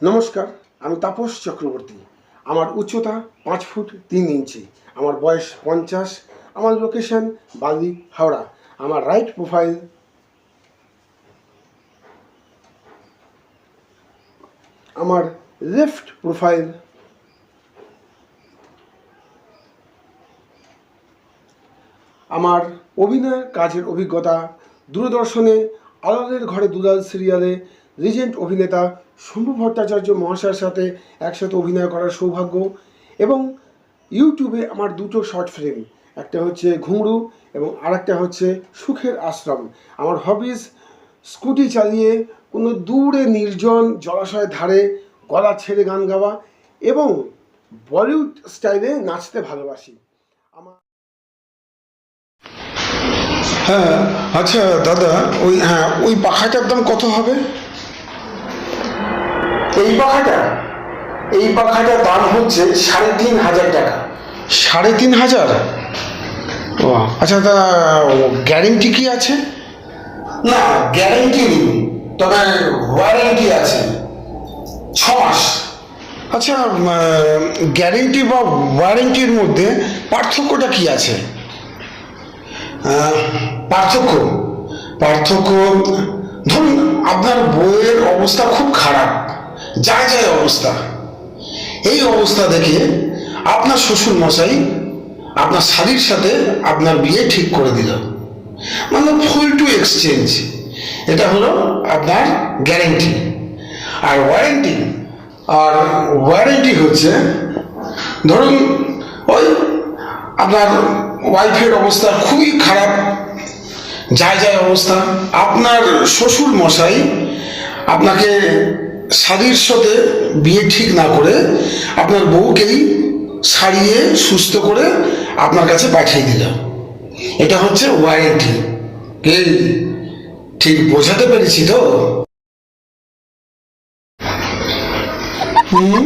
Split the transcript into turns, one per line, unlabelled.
নমস্কার, আমি তাপস চক্রবর্তী। আমার উচ্চতা 5 ফুট 3 ইঞ্চি। আমার বয়স 50। আমার লোকেশন বালি, হাওড়া। আমার রাইট প্রোফাইল, আমার লেফট প্রোফাইল, আমার অভিনয় কাজের অভিজ্ঞতা দূরদর্শনে আলালের ঘরে দুলাল সিরিয়ালে লিজেন্ড অভিনেতা শম্ভু ভট্টাচার্য মহাশয়ের সাথে একসাথে অভিনয় করার সৌভাগ্য, এবং ইউটিউবে আমার দুটো শর্ট ফিল্ম, একটা হচ্ছে ঘুঙরু এবং আরেকটা হচ্ছে সুখের আশ্রম। আমার হবিজ স্কুটি চালিয়ে কোনো দূরে নির্জন জলাশয়ের ধারে গলা ছেড়ে গান গাওয়া এবং বলিউড স্টাইলে নাচতে ভালোবাসি। আমার
হ্যাঁ, আচ্ছা দাদা, ওই পাখাটার দাম কত হবে?
এই পাখাটার দাম হচ্ছে 3,500 টাকা।
3,500? ও আচ্ছা, তা গ্যারেন্টি কি আছে?
না, গ্যারেন্টি নেই, তবে ওয়ারেন্টি আছে 6 মাস।
আচ্ছা, গ্যারেন্টি বা ওয়ারেন্টির মধ্যে পার্থক্যটা কি আছে?
পার্থক্য পার্থক্য ধরুন, আপনার বইয়ের অবস্থা খুব খারাপ, যায় অবস্থা। এই অবস্থা দেখে আপনার শ্বশুর মশাই আপনার শাড়ির সাথে আপনার বিয়ে ঠিক করে দিল, মানে ফুল টু এক্সচেঞ্জ। এটা হলো আপনার গ্যারেন্টি। আর ওয়ারেন্টি হচ্ছে, ধরুন ওই আপনার ওয়াইফের অবস্থা খুবই খারাপ, যায় অবস্থা, আপনার শ্বশুর মশাই আপনাকে শাড়ির সাথে বিয়ে ঠিক না করে আপনার বউকেই সারিয়ে সুস্থ করে আপনার কাছে পাঠিয়ে দিল। এটা হচ্ছে ওয়ারেন্টি। এই ঠিক বোঝাতে পেরেছি তো?
হুম।